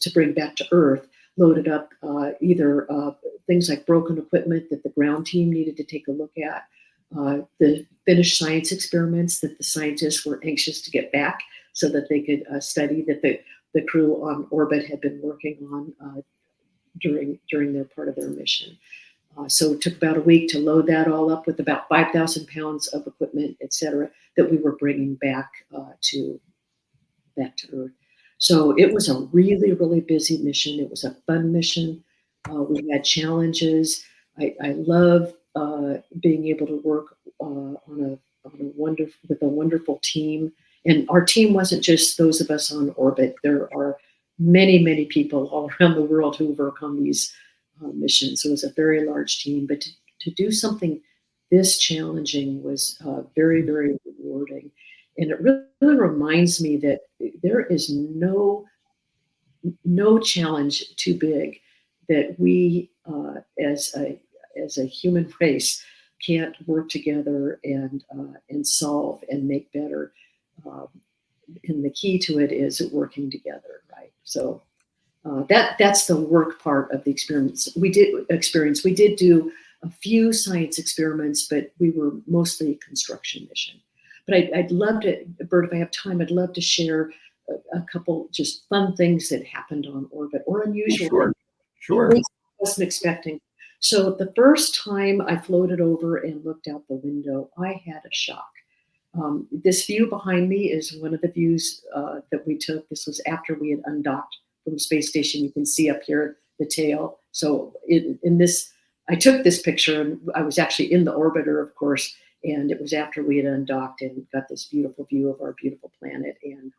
to bring back to Earth, loaded up either things like broken equipment that the ground team needed to take a look at, the finished science experiments that the scientists were anxious to get back so that they could study that the crew on orbit had been working on during their part of their mission. So it took about a week to load that all up with about 5,000 pounds of equipment, et cetera, that we were bringing back to Earth. So it was a really, really busy mission. It was a fun mission. We had challenges. I love being able to work with a wonderful team. And our team wasn't just those of us on orbit. There are many, many people all around the world who work on these missions. So it was a very large team. But to do something this challenging was very, very rewarding. And it really reminds me that there is no challenge too big that we as a human race can't work together and solve and make better. And the key to it is working together, right? So that's the work part of the experience. We did do a few science experiments, but we were mostly a construction mission. But I'd love to, Bert, if I have time, I'd love to share a couple just fun things that happened on orbit or unusual. Sure. Things I wasn't expecting. So the first time I floated over and looked out the window, I had a shock. This view behind me is one of the views that we took. This was after we had undocked from the space station. You can see up here the tail. So I took this picture, and I was actually in the orbiter, of course, and it was after we had undocked and got this beautiful view of our beautiful planet and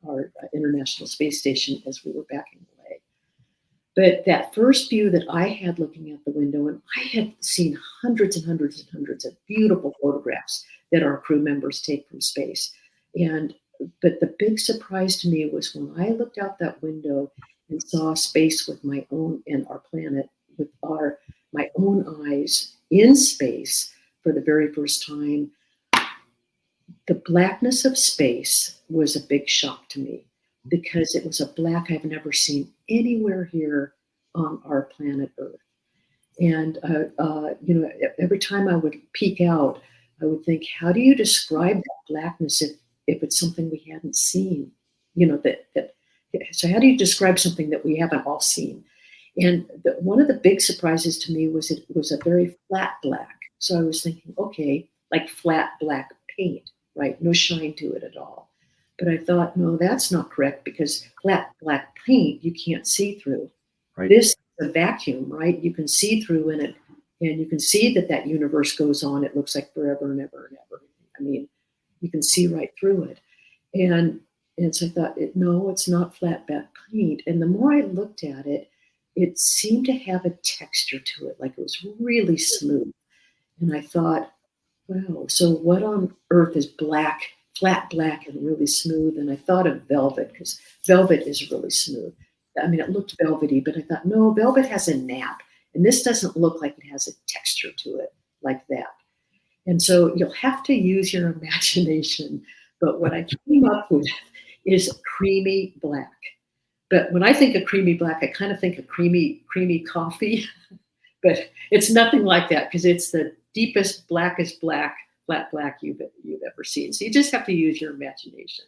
our International Space Station as we were backing away. But that first view that I had looking out the window, and I had seen hundreds and hundreds and hundreds of beautiful photographs that our crew members take from space. But the big surprise to me was when I looked out that window and saw space with my own and our planet with my own eyes in space for the very first time. The blackness of space was a big shock to me because it was a black I've never seen anywhere here on our planet Earth. And every time I would peek out, I would think, how do you describe that blackness if it's something we hadn't seen? So how do you describe something that we haven't all seen? And one of the big surprises to me was it was a very flat black. So I was thinking, okay, like flat black paint, right? No shine to it at all. But I thought, no, that's not correct because flat black paint you can't see through. Right. This is a vacuum, right? You can see through in it, and you can see that universe goes on. It looks like forever and ever and ever. I mean, you can see right through it. And so I thought, no, it's not flat back paint. And the more I looked at it, it seemed to have a texture to it, like it was really smooth. And I thought, wow, so what on earth is black, flat black and really smooth? And I thought of velvet, because velvet is really smooth. I mean, it looked velvety, but I thought, no, velvet has a nap. And this doesn't look like it has a texture to it like that. And so you'll have to use your imagination. But what I came up with is creamy black. But when I think of creamy black, I kind of think of creamy coffee. But it's nothing like that, because it's the deepest, blackest black, flat black you've ever seen. So you just have to use your imagination.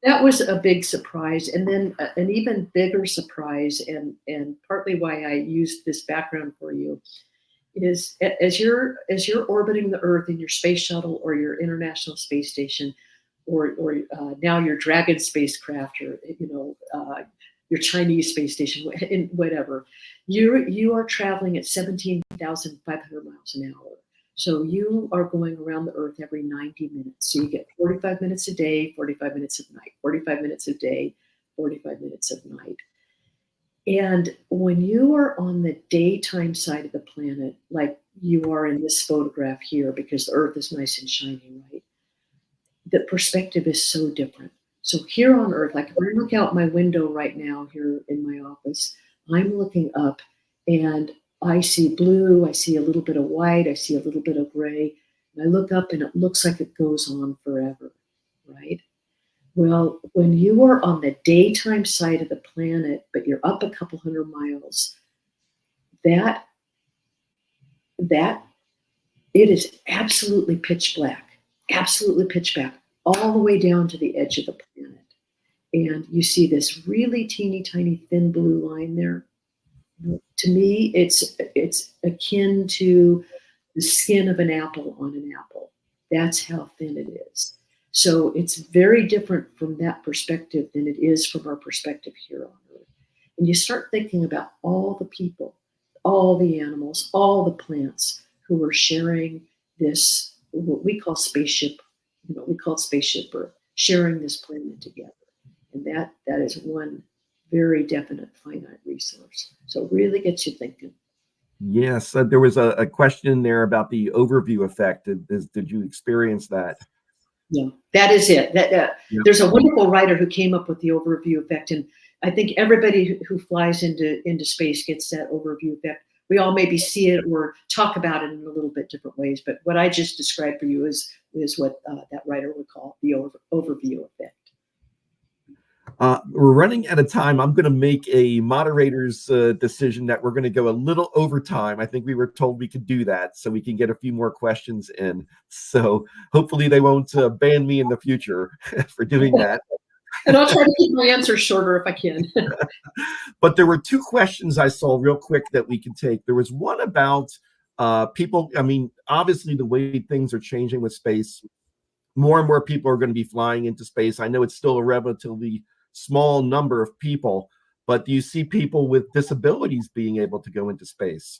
That was a big surprise. And then an even bigger surprise, and partly why I used this background for you, is as you're orbiting the Earth in your space shuttle or your International Space Station, or now your Dragon spacecraft, or your Chinese space station, whatever, you are traveling at 17,500 miles an hour. So you are going around the Earth every 90 minutes. So you get 45 minutes a day, 45 minutes at night, 45 minutes a day, 45 minutes at night. And when you are on the daytime side of the planet, like you are in this photograph here, because the Earth is nice and shiny, right? The perspective is so different. So here on Earth, like if I look out my window right now here in my office, I'm looking up and I see blue, I see a little bit of white, I see a little bit of gray. And I look up and it looks like it goes on forever, right? Well, when you are on the daytime side of the planet, but you're up a couple hundred miles, that it is absolutely pitch black, all the way down to the edge of the planet. And you see this really teeny tiny thin blue line there. To me, it's akin to the skin of an apple on an apple. That's how thin it is. So it's very different from that perspective than it is from our perspective here on Earth. And you start thinking about all the people, all the animals, all the plants who are sharing this, what we call spaceship, Earth, sharing this planet together. And that is one very definite finite resource. So it really gets you thinking. Yes, there was a question there about the overview effect. Did you experience that? Yeah, that is it. There's a wonderful writer who came up with the overview effect, and I think everybody who flies into space gets that overview effect. We all maybe see it or talk about it in a little bit different ways, but what I just described for you is what that writer would call the overview effect. We're running out of time. I'm going to make a moderator's decision that we're going to go a little over time. I think we were told we could do that so we can get a few more questions in. So hopefully they won't ban me in the future for doing that. And I'll try to keep my answers shorter if I can. But there were two questions I saw real quick that we can take. There was one about people. I mean, obviously the way things are changing with space, more and more people are going to be flying into space. I know it's still a relatively small number of people, but do you see people with disabilities being able to go into space?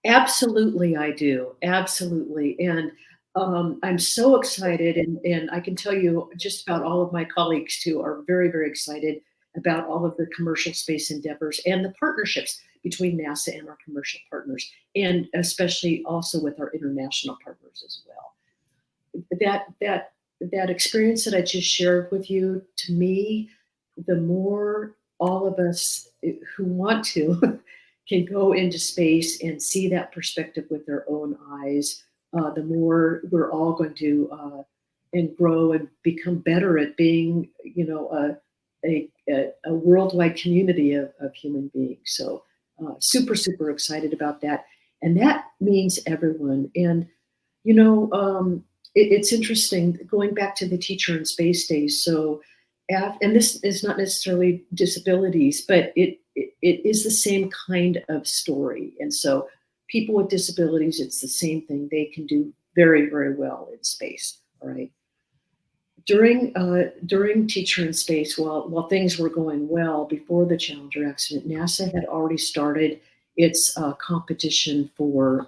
Absolutely, I do. Absolutely. And I'm so excited. And I can tell you just about all of my colleagues too are very, very excited about all of the commercial space endeavors and the partnerships between NASA and our commercial partners, and especially also with our international partners as well. That experience that I just shared with you, to me, the more all of us who want to can go into space and see that perspective with their own eyes, the more we're all going to and grow and become better at being, a worldwide community of human beings. So super, super excited about that. And that means everyone. And, it's interesting going back to the Teacher in Space days. So, and this is not necessarily disabilities, but it is the same kind of story. And so people with disabilities, it's the same thing. They can do very, very well in space. All right. During Teacher in Space, while things were going well before the Challenger accident, NASA had already started its competition for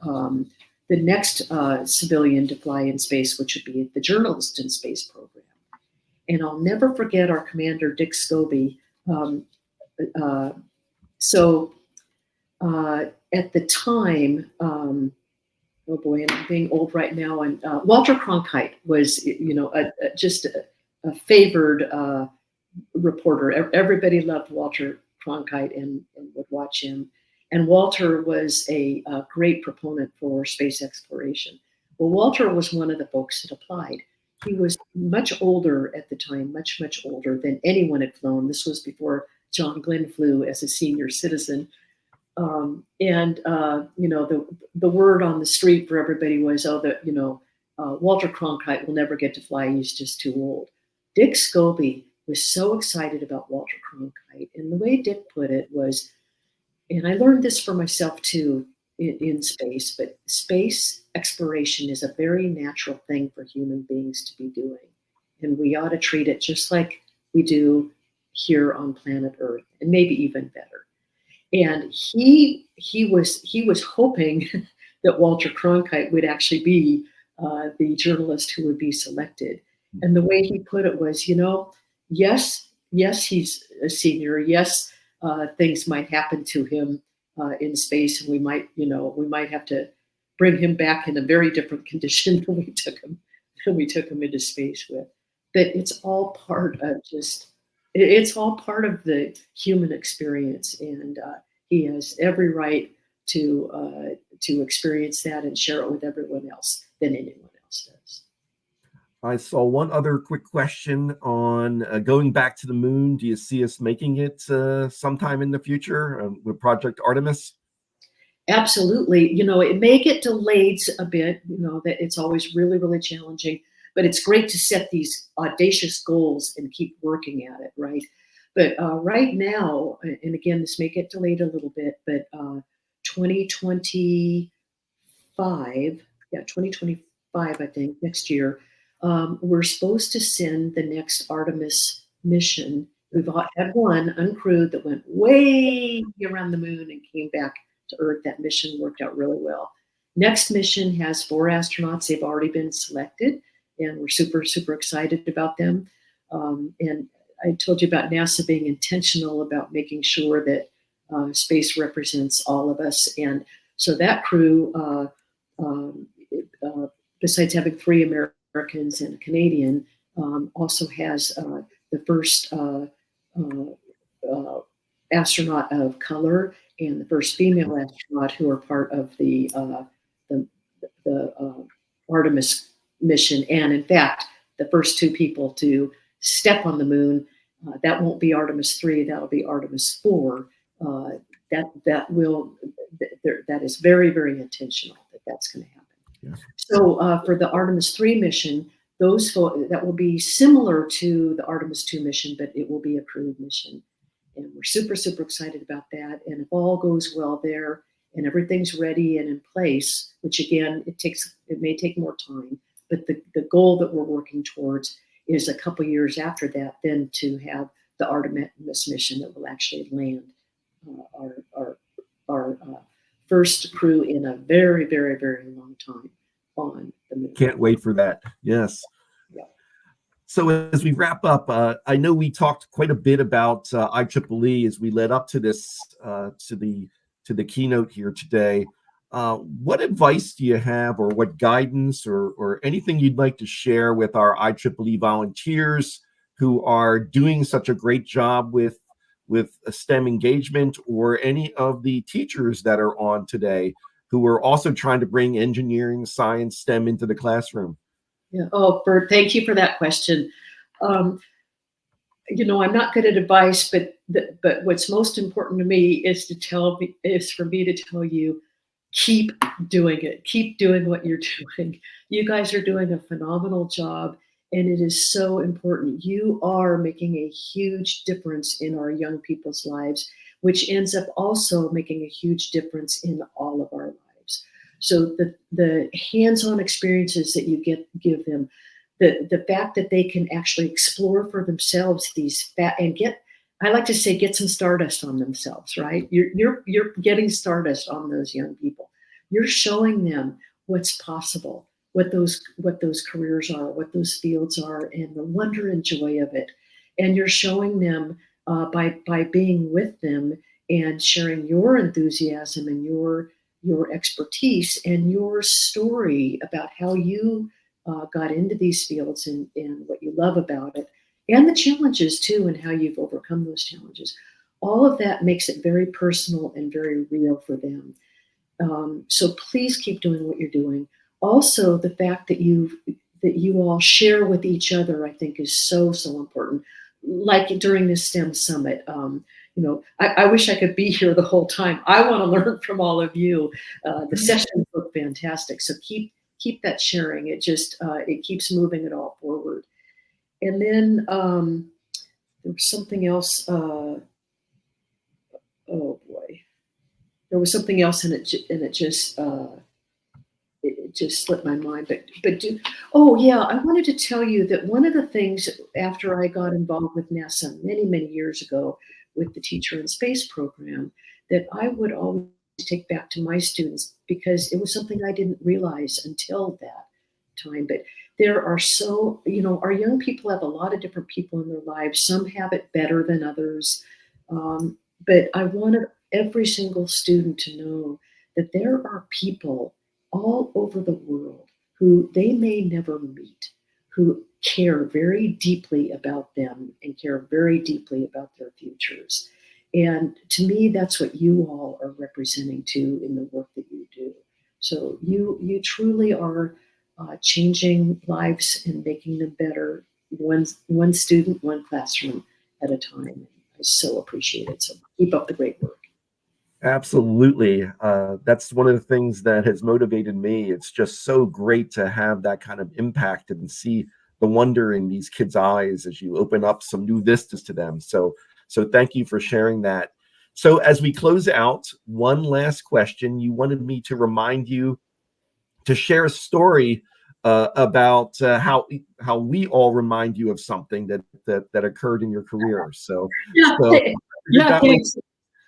the next civilian to fly in space, which would be the Journalist in Space program. And I'll never forget our commander, Dick Scobie. At the time, oh boy, and I'm being old right now. And Walter Cronkite was, just a favored reporter. Everybody loved Walter Cronkite and would watch him. And Walter was a great proponent for space exploration. Well, Walter was one of the folks that applied. He was much older at the time, much older than anyone had flown. This was before John Glenn flew as a senior citizen. The word on the street for everybody was, Walter Cronkite will never get to fly. He's just too old. Dick Scobie was so excited about Walter Cronkite. And the way Dick put it was, and I learned this for myself too in space, but space exploration is a very natural thing for human beings to be doing. And we ought to treat it just like we do here on planet Earth, and maybe even better. And he was hoping that Walter Cronkite would actually be the journalist who would be selected. And the way he put it was, yes, he's a senior. Yes, things might happen to him in space, and we might have to bring him back in a very different condition than we took him into space with. But it's all part of the human experience, and he has every right to experience that and share it with everyone else than anyone else does. I saw one other quick question on going back to the moon. Do you see us making it sometime in the future with Project Artemis? Absolutely. It may get delayed a bit, that it's always really, really challenging, but it's great to set these audacious goals and keep working at it, right? But right now, and again, this may get delayed a little bit, but 2025, I think, next year, we're supposed to send the next Artemis mission. We've had one uncrewed that went way around the moon and came back to Earth. That mission worked out really well. Next mission has 4 astronauts. They've already been selected, and we're super, super excited about them. And I told you about NASA being intentional about making sure that space represents all of us. And so that crew, besides having 3 Americans and a Canadian, also has the first astronaut of color and the first female astronaut who are part of the Artemis mission. And in fact, the first 2 people to step on the moon, that won't be Artemis 3, that'll be Artemis 4. That is very, very intentional that's going to happen. Yeah. So for the Artemis 3 mission, that will be similar to the Artemis 2 mission, but it will be a crewed mission. And we're super, super excited about that. And if all goes well there and everything's ready and in place, which again, it may take more time, but the goal that we're working towards is a couple years after that, then to have the Artemis mission that will actually land our first crew in a very, very, very long time on the moon. Can't wait for that. Yes. Yeah. So as we wrap up, I know we talked quite a bit about IEEE as we led up to this, to the keynote here today. What advice do you have, or what guidance, or anything you'd like to share with our IEEE volunteers who are doing such a great job with a STEM engagement, or any of the teachers that are on today who are also trying to bring engineering, science, STEM into the classroom? Yeah. Oh, Bert, thank you for that question. I'm not good at advice, but what's most important to me is for me to tell you, keep doing it. Keep doing what you're doing. You guys are doing a phenomenal job, and it is so important. You are making a huge difference in our young people's lives, which ends up also making a huge difference in all of our lives. So the hands-on experiences that you give them, the fact that they can actually explore for themselves I like to say, get some stardust on themselves, right? You're getting stardust on those young people. You're showing them what's possible, what those careers are, what those fields are, and the wonder and joy of it. And you're showing them by being with them and sharing your enthusiasm and your expertise and your story about how you got into these fields and what you love about it, and the challenges too, and how you've overcome those challenges. All of that makes it very personal and very real for them. So please keep doing what you're doing. Also, the fact that you all share with each other, I think, is so important. Like during this STEM Summit, I wish I could be here the whole time. I want to learn from all of you. The sessions look fantastic, so keep that sharing. It just it keeps moving it all forward. And then there was something else. Oh boy, there was something else, and it just slipped my mind. Oh yeah, I wanted to tell you that one of the things after I got involved with NASA many years ago with the Teacher in Space program, that I would always take back to my students, because it was something I didn't realize until that time. But there are our young people have a lot of different people in their lives. Some have it better than others. But I wanted every single student to know that there are people all over the world who they may never meet, who care very deeply about them and care very deeply about their futures. And to me, that's what you all are representing too in the work that you do. So you truly are changing lives and making them better, one student, one classroom at a time. I so appreciate it. So keep up the great work. Absolutely. That's one of the things that has motivated me. It's just so great to have that kind of impact and see the wonder in these kids' eyes as you open up some new vistas to them. So thank you for sharing that. So as we close out, one last question. You wanted me to remind you to share a story about how we all remind you of something that occurred in your career. Thanks.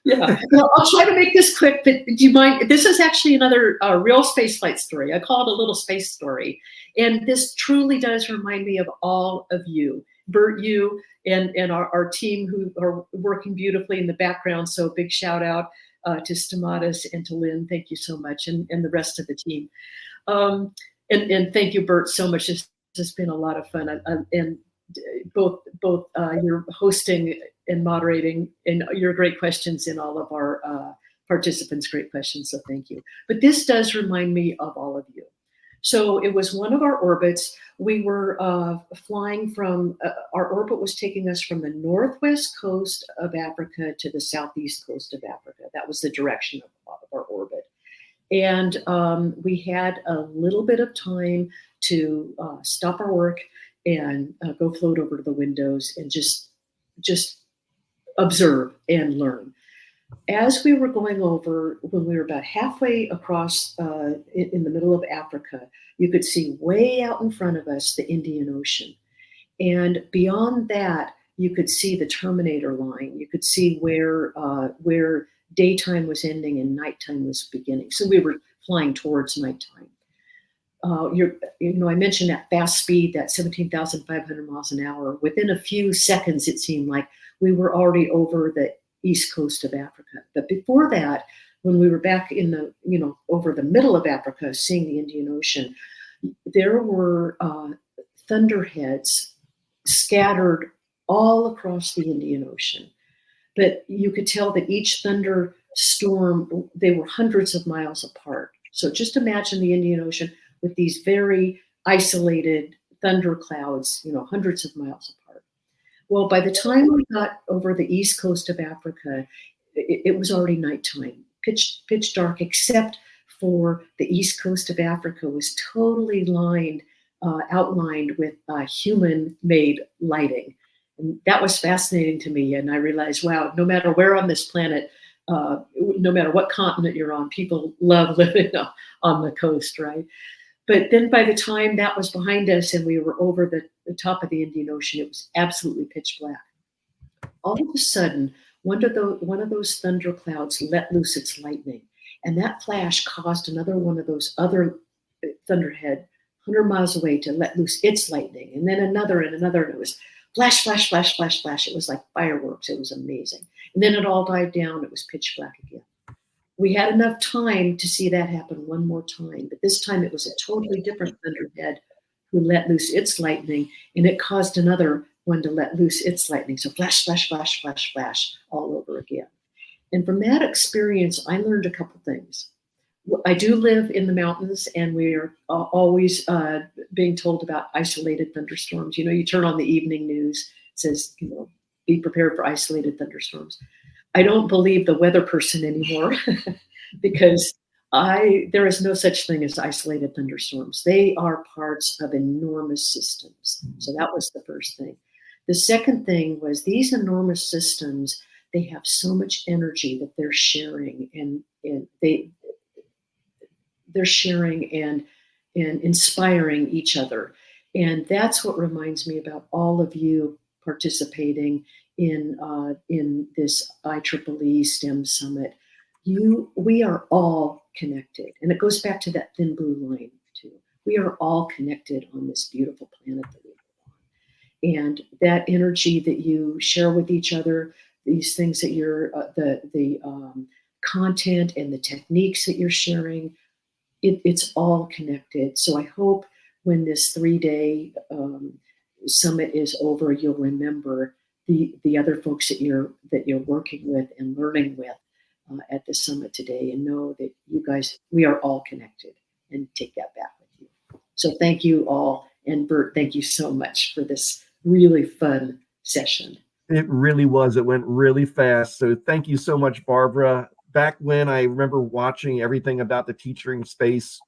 Yeah, well, I'll try to make this quick, but do you mind? This is actually another real spaceflight story. I call it a little space story. And this truly does remind me of all of you, Bert, you, and our team who are working beautifully in the background. So big shout out to Stamatis and to Lynn. Thank you so much, and the rest of the team. And thank you, Bert, so much. This has been a lot of fun. And both your hosting and moderating and your great questions and all of our participants' great questions. So thank you. But this does remind me of all of you. So it was one of our orbits. We were flying from, our orbit was taking us from the northwest coast of Africa to the southeast coast of Africa. That was the direction of our orbit. And we had a little bit of time to stop our work and go float over to the windows and just observe and learn. As we were going over, when we were about halfway across in the middle of Africa, you could see way out in front of us the Indian Ocean. And beyond that, you could see the Terminator line. You could see where daytime was ending and nighttime was beginning. So we were flying towards nighttime. I mentioned that fast speed, that 17,500 miles an hour. Within a few seconds, it seemed like we were already over the east coast of Africa. But before that, when we were back in over the middle of Africa, seeing the Indian Ocean, there were thunderheads scattered all across the Indian Ocean. But you could tell that each thunderstorm, they were hundreds of miles apart. So just imagine the Indian Ocean with these very isolated thunder clouds, hundreds of miles apart. Well, by the time we got over the east coast of Africa, it was already nighttime, pitch dark, except for the east coast of Africa was totally outlined with human-made lighting. And that was fascinating to me. And I realized, wow, no matter where on this planet, no matter what continent you're on, people love living on the coast, right? But then by the time that was behind us and we were over the top of the Indian Ocean, it was absolutely pitch black. All of a sudden, one of those thunder clouds let loose its lightning. And that flash caused another one of those other thunderhead 100 miles away to let loose its lightning, and then another and another, and it was flash, flash, flash, flash, flash. It was like fireworks. It was amazing. And then it all died down. It was pitch black again. We had enough time to see that happen one more time, but this time it was a totally different thunderhead who let loose its lightning, and it caused another one to let loose its lightning. So flash, flash, flash, flash, flash, all over again. And from that experience, I learned a couple things. I do live in the mountains, and we are always being told about isolated thunderstorms. You know, you turn on the evening news, it says, you know, be prepared for isolated thunderstorms. I don't believe the weather person anymore because there is no such thing as isolated thunderstorms. They are parts of enormous systems. So that was the first thing. The second thing was these enormous systems, they have so much energy that they're sharing, and they're sharing and inspiring each other. And that's what reminds me about all of you participating in this IEEE STEM Summit. We are all connected. And it goes back to that thin blue line too. We are all connected on this beautiful planet that we live on. And that energy that you share with each other, these things that you're, the content and the techniques that you're sharing, it's all connected. So I hope when this 3-day summit is over, you'll remember the other folks that you're working with and learning with at the summit today, and know that you guys, we are all connected, and take that back with you. So thank you all. And Bert, thank you so much for this really fun session. It really was. It went really fast. So thank you so much, Barbara. Back when I remember watching everything about the Teacher in Space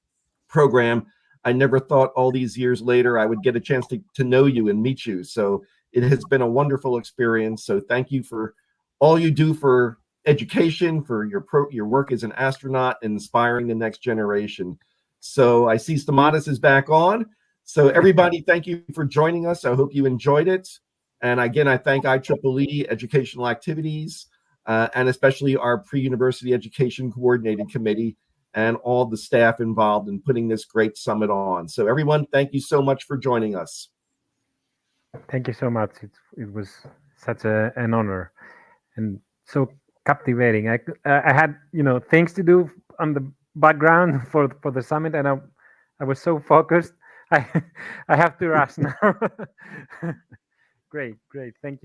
program, I never thought all these years later I would get a chance to know you and meet you. So it has been a wonderful experience. So thank you for all you do for education, for your work as an astronaut, and inspiring the next generation. So I see Stamatis is back on. So everybody, thank you for joining us. I hope you enjoyed it. And again, I thank IEEE Educational Activities, and especially our Pre-University Education Coordinating Committee and all the staff involved in putting this great summit on. So everyone, thank you so much for joining us. Thank you so much. It was such an honor and so captivating. I had, you know, things to do on the background for the summit, and I was so focused. I have to rush now. Great. Thank you.